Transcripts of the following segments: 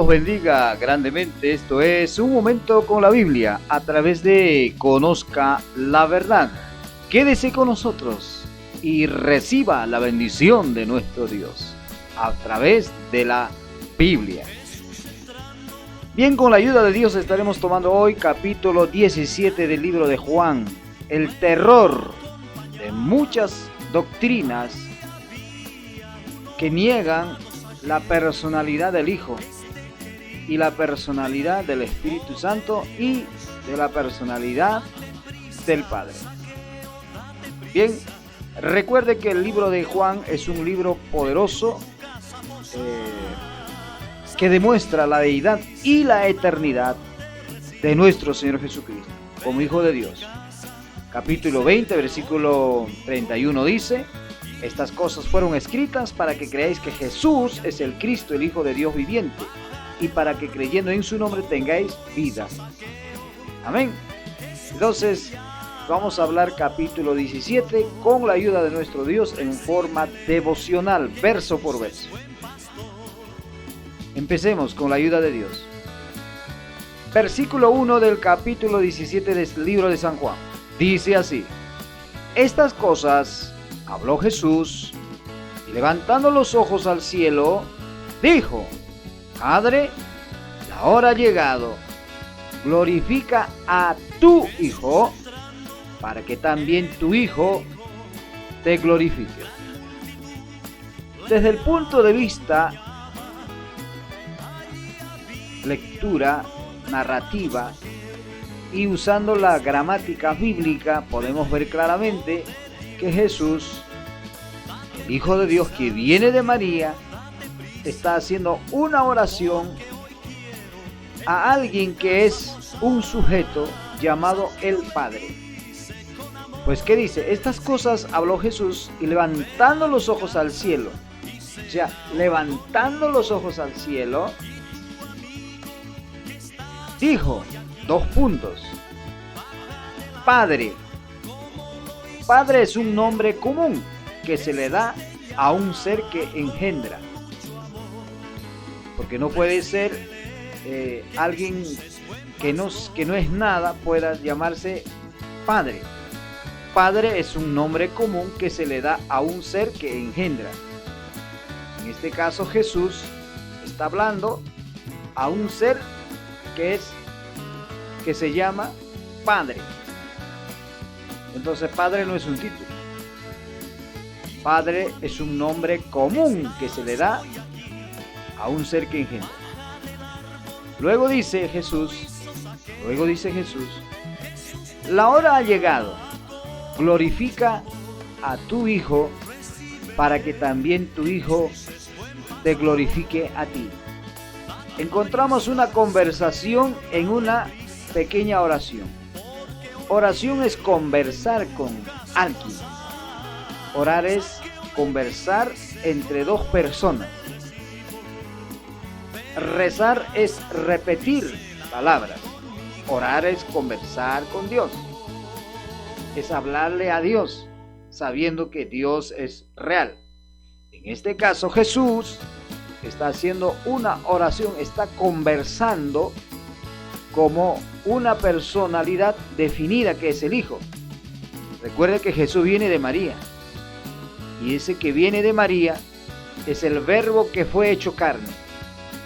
los bendiga grandemente. Esto es Un Momento con la Biblia a través de Conozca la Verdad. Quédese con nosotros y reciba la bendición de nuestro Dios a través de la Biblia. Bien, con la ayuda de Dios estaremos tomando hoy capítulo 17 del libro de Juan. El terror de muchas doctrinas que niegan la personalidad del Hijo y la personalidad del Espíritu Santo y de la personalidad del Padre. Bien, recuerde que el libro de Juan es un libro poderoso que demuestra la deidad y la eternidad de nuestro Señor Jesucristo como Hijo de Dios. Capítulo 20, versículo 31 dice: estas cosas fueron escritas para que creáis que Jesús es el Cristo, el Hijo de Dios viviente, y para que creyendo en su nombre tengáis vida. Amén. Entonces, vamos a hablar capítulo 17 con la ayuda de nuestro Dios en forma devocional, verso por verso. Empecemos con la ayuda de Dios. Versículo 1 del capítulo 17 del libro de San Juan. Dice así: estas cosas habló Jesús, y levantando los ojos al cielo, dijo: Padre, la hora ha llegado, glorifica a tu Hijo, para que también tu Hijo te glorifique. Desde el punto de vista lectura, narrativa y usando la gramática bíblica, podemos ver claramente que Jesús, el Hijo de Dios que viene de María, está haciendo una oración a alguien que es un sujeto llamado el Padre. Pues ¿qué dice? Estas cosas habló Jesús y levantando los ojos al cielo. O sea, levantando los ojos al cielo, dijo, dos puntos: Padre. Padre es un nombre común que se le da a un ser que engendra. Porque no puede ser alguien que no es nada, pueda llamarse Padre. Padre es un nombre común que se le da a un ser que engendra. En este caso Jesús está hablando a un ser que se llama Padre. Entonces Padre no es un título. Padre es un nombre común que se le da a un ser que engendra. Luego dice Jesús, la hora ha llegado, glorifica a tu Hijo, para que también tu Hijo te glorifique a ti. Encontramos una conversación en una pequeña oración. Oración es conversar con alguien. Orar es conversar entre dos personas. Rezar es repetir palabras. Orar es conversar con Dios. Es hablarle a Dios, sabiendo que Dios es real. En este caso, Jesús está haciendo una oración, está conversando como una personalidad definida que es el Hijo. Recuerde que Jesús viene de María, y ese que viene de María es el Verbo que fue hecho carne,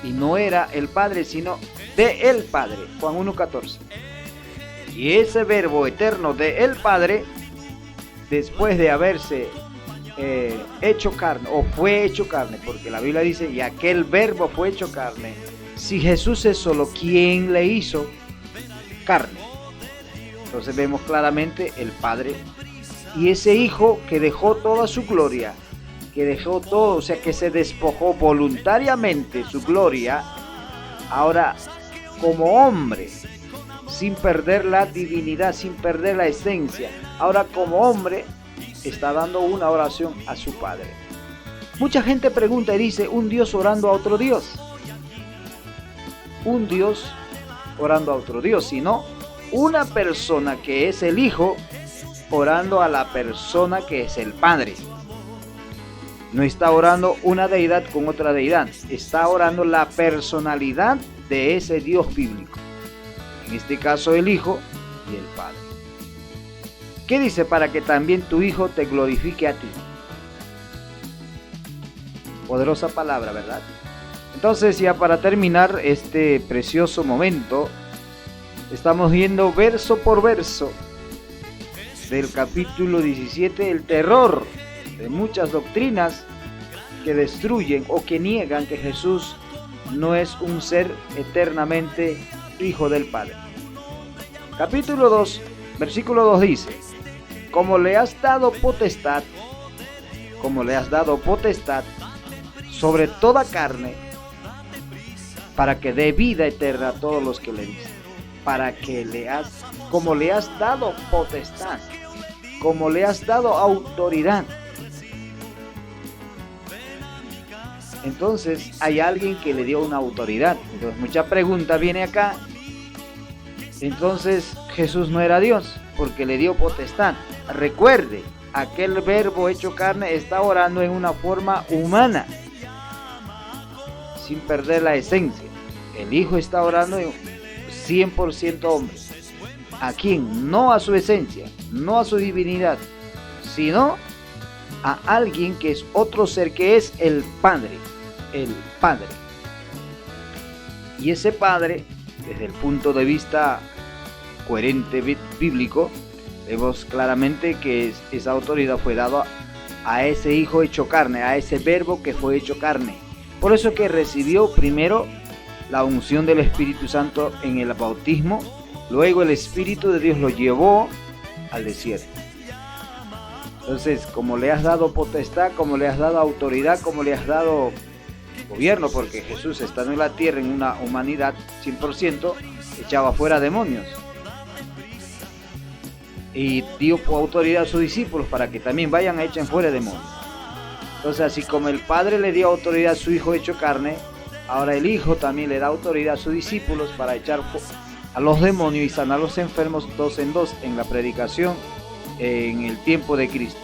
y no era el Padre, sino de el Padre, Juan 1:14. Y ese Verbo eterno de el Padre, después de haberse hecho carne, o fue hecho carne, porque la Biblia dice, y aquel Verbo fue hecho carne. Si Jesús es solo, ¿quién le hizo carne? Entonces vemos claramente el Padre y ese Hijo que dejó toda su gloria, que dejó todo, o sea, que se despojó voluntariamente su gloria, ahora como hombre, sin perder la divinidad, sin perder la esencia, ahora como hombre está dando una oración a su Padre. Mucha gente pregunta y dice, un Dios orando a otro Dios. Un Dios orando a otro Dios, sino una persona que es el Hijo orando a la persona que es el Padre. No está orando una deidad con otra deidad, está orando la personalidad de ese Dios bíblico. En este caso el Hijo y el Padre. ¿Qué dice? Para que también tu Hijo te glorifique a ti. Poderosa palabra, ¿verdad? Entonces, ya para terminar este precioso momento, estamos viendo verso por verso del capítulo 17, el terror de muchas doctrinas que destruyen o que niegan que Jesús no es un ser eternamente Hijo del Padre. Capítulo 2, versículo 2 dice: como le has dado potestad sobre toda carne, para que dé vida eterna a todos los que le diste. Como le has dado potestad, como le has dado autoridad. Entonces hay alguien que le dio una autoridad. Entonces mucha pregunta viene acá. Entonces Jesús no era Dios porque le dio potestad. Recuerde, aquel verbo hecho carne está orando en una forma humana, sin perder la esencia. El Hijo está orando en 100% hombre. ¿A quién? No a su esencia, no a su divinidad, sino a alguien que es otro ser, que es el Padre. El Padre. Y ese Padre, desde el punto de vista coherente bíblico, vemos claramente que esa autoridad fue dada a ese Hijo hecho carne, a ese verbo que fue hecho carne. Por eso que recibió primero la unción del Espíritu Santo en el bautismo, luego el Espíritu de Dios lo llevó al desierto. Entonces, como le has dado potestad, como le has dado autoridad, como le has dado gobierno, porque Jesús, estando en la tierra en una humanidad 100%, echaba fuera demonios y dio autoridad a sus discípulos para que también vayan a echar fuera demonios. Entonces, así como el Padre le dio autoridad a su Hijo hecho carne, ahora el Hijo también le da autoridad a sus discípulos para echar a los demonios y sanar a los enfermos 2 en 2 en la predicación en el tiempo de Cristo.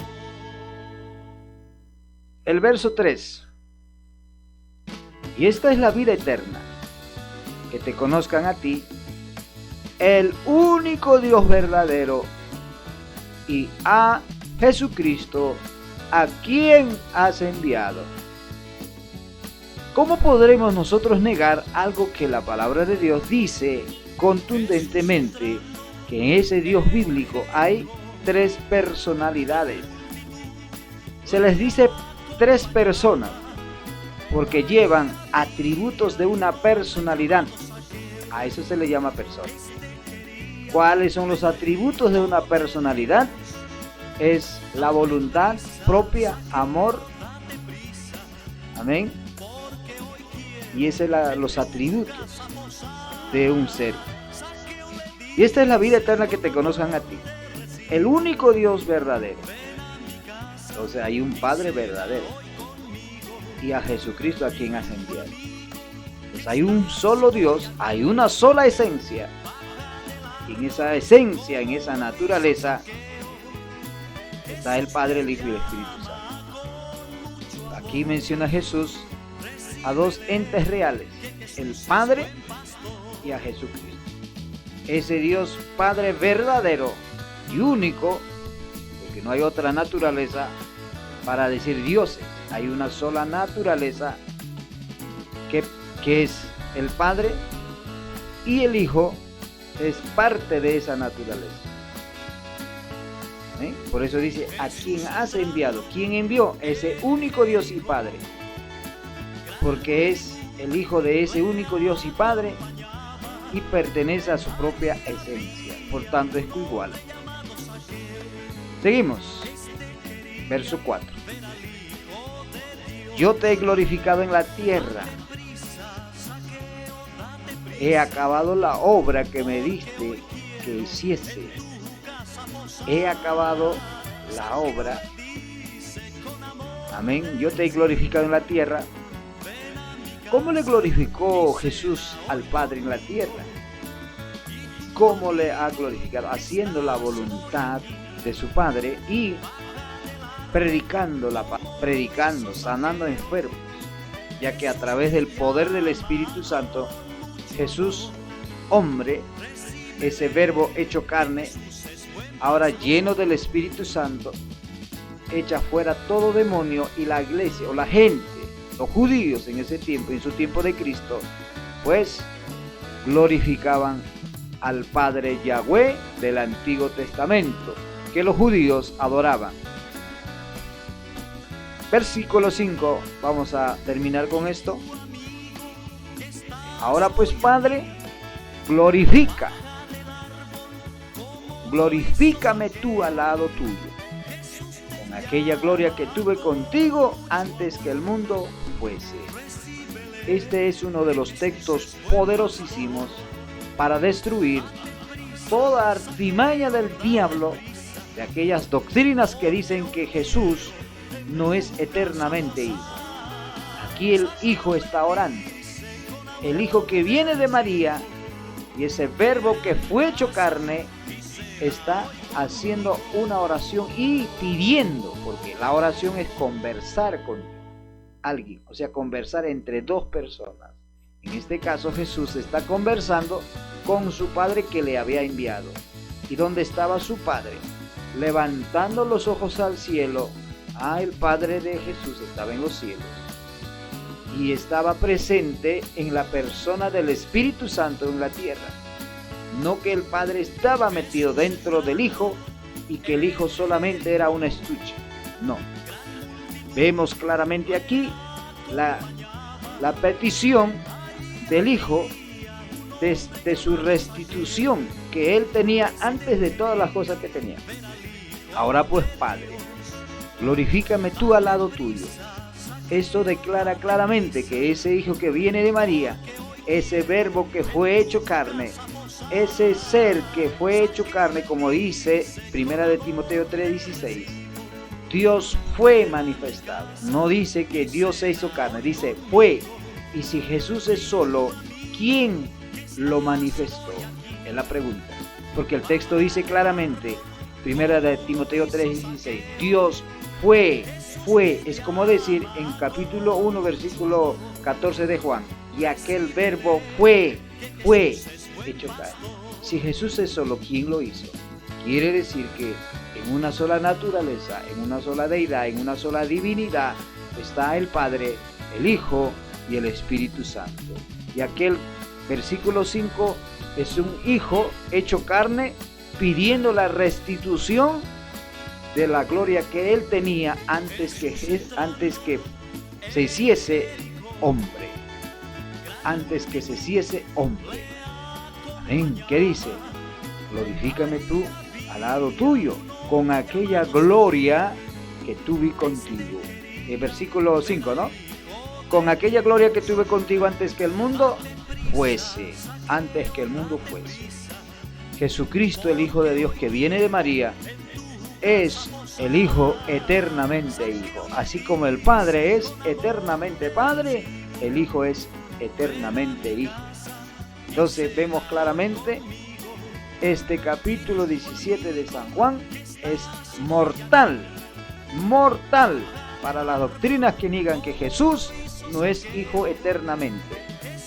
El verso 3: y esta es la vida eterna, que te conozcan a ti, el único Dios verdadero, y a Jesucristo, a quien has enviado. ¿Cómo podremos nosotros negar algo que la palabra de Dios dice contundentemente, que en ese Dios bíblico hay 3 personalidades? Se les dice 3 personas porque llevan atributos de una personalidad. A eso se le llama persona. ¿Cuáles son los atributos de una personalidad? Es la voluntad propia, amor. Amén. Y esos son los atributos de un ser. Y esta es la vida eterna, que te conozcan a ti, el único Dios verdadero. Entonces hay un Padre verdadero y a Jesucristo, a quien has enviado. Pues hay un solo Dios, hay una sola esencia. Y en esa esencia, en esa naturaleza, está el Padre, el Hijo y el Espíritu Santo. Aquí menciona Jesús a 2 entes reales, el Padre y a Jesucristo. Ese Dios Padre verdadero y único, porque no hay otra naturaleza para decir dioses. Hay una sola naturaleza que es el Padre, y el Hijo es parte de esa naturaleza. ¿Eh? Por eso dice, a quien has enviado. ¿Quién envió? Ese único Dios y Padre, porque es el Hijo de ese único Dios y Padre y pertenece a su propia esencia, por tanto es igual. Seguimos, verso 4: yo te he glorificado en la tierra, he acabado la obra que me diste que hiciese. He acabado la obra. Amén. Yo te he glorificado en la tierra. ¿Cómo le glorificó Jesús al Padre en la tierra? ¿Cómo le ha glorificado? Haciendo la voluntad de su Padre y predicando, sanando enfermos, ya que a través del poder del Espíritu Santo, Jesús, hombre, ese verbo hecho carne, ahora lleno del Espíritu Santo, echa fuera todo demonio, y la iglesia o la gente, los judíos en ese tiempo, en su tiempo de Cristo, pues glorificaban al Padre Yahweh del Antiguo Testamento, que los judíos adoraban. Versículo 5, vamos a terminar con esto. Ahora pues, Padre, glorifícame tú al lado tuyo, con aquella gloria que tuve contigo antes que el mundo fuese. Este es uno de los textos poderosísimos para destruir toda artimaña del diablo, de aquellas doctrinas que dicen que Jesús no es eternamente hijo. Aquí el Hijo está orando, el Hijo que viene de María, y ese verbo que fue hecho carne está haciendo una oración y pidiendo, porque la oración es conversar con alguien, o sea, conversar entre dos personas. En este caso, Jesús está conversando con su Padre que le había enviado. ¿Y dónde estaba su Padre? Levantando los ojos al cielo. El Padre de Jesús estaba en los cielos y estaba presente en la persona del Espíritu Santo en la tierra. No que el Padre estaba metido dentro del Hijo y que el Hijo solamente era un estuche. No. Vemos claramente aquí la petición del Hijo de su restitución que Él tenía antes de todas las cosas que tenía. Ahora pues, Padre, glorifícame tú al lado tuyo. Esto declara claramente que ese Hijo que viene de María, ese verbo que fue hecho carne, ese ser que fue hecho carne, como dice 1 de Timoteo 3:16, Dios fue manifestado. No dice que Dios se hizo carne, dice fue. Y si Jesús es solo, ¿quién lo manifestó? Es la pregunta. Porque el texto dice claramente, 1 de Timoteo 3:16, Dios fue, es como decir en capítulo 1, versículo 14 de Juan, y aquel verbo fue hecho carne. Si Jesús es solo, ¿quién lo hizo? Quiere decir que en una sola naturaleza, en una sola deidad, en una sola divinidad, está el Padre, el Hijo y el Espíritu Santo. Y aquel versículo 5 es un Hijo hecho carne pidiendo la restitución de la gloria que Él tenía antes que se hiciese hombre. Antes que se hiciese hombre. Amén. ¿Qué dice? Glorifícame tú al lado tuyo con aquella gloria que tuve contigo. El versículo 5, ¿no? Con aquella gloria que tuve contigo antes que el mundo fuese. Antes que el mundo fuese. Jesucristo, el Hijo de Dios que viene de María, es el Hijo eternamente Hijo. Así como el Padre es eternamente Padre, el Hijo es eternamente Hijo. Entonces vemos claramente este capítulo 17 de San Juan es mortal para las doctrinas que niegan que Jesús no es Hijo eternamente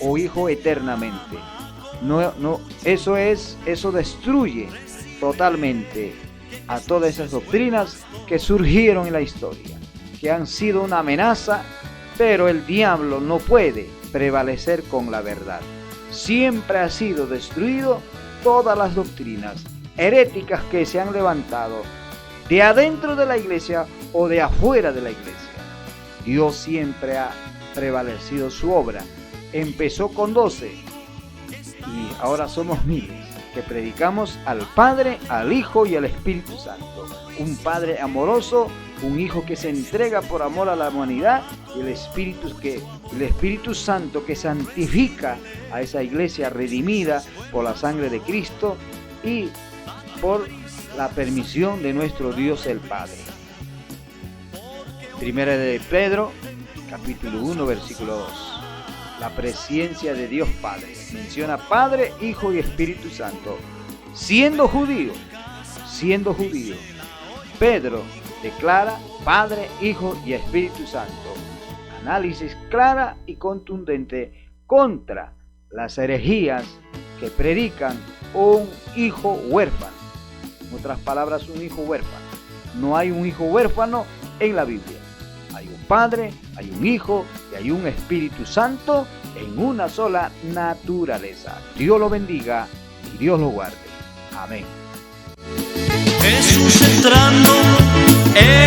o Hijo eternamente. No, eso destruye totalmente a todas esas doctrinas que surgieron en la historia, que han sido una amenaza, pero el diablo no puede prevalecer con la verdad. Siempre ha sido destruido todas las doctrinas heréticas que se han levantado de adentro de la iglesia o de afuera de la iglesia. Dios siempre ha prevalecido su obra. Empezó con 12 y ahora somos miles que predicamos al Padre, al Hijo y al Espíritu Santo. Un Padre amoroso, un Hijo que se entrega por amor a la humanidad y el Espíritu Santo que santifica a esa iglesia redimida por la sangre de Cristo y por la permisión de nuestro Dios el Padre. Primera de Pedro, capítulo 1, versículo 2. La presencia de Dios Padre. Menciona Padre, Hijo y Espíritu Santo. Siendo judío, Pedro declara Padre, Hijo y Espíritu Santo. Análisis clara y contundente contra las herejías que predican un hijo huérfano. En otras palabras, un hijo huérfano. No hay un hijo huérfano en la Biblia. Hay un Padre, hay un Hijo y hay un Espíritu Santo en una sola naturaleza. Dios lo bendiga y Dios lo guarde. Amén. Jesús entrando en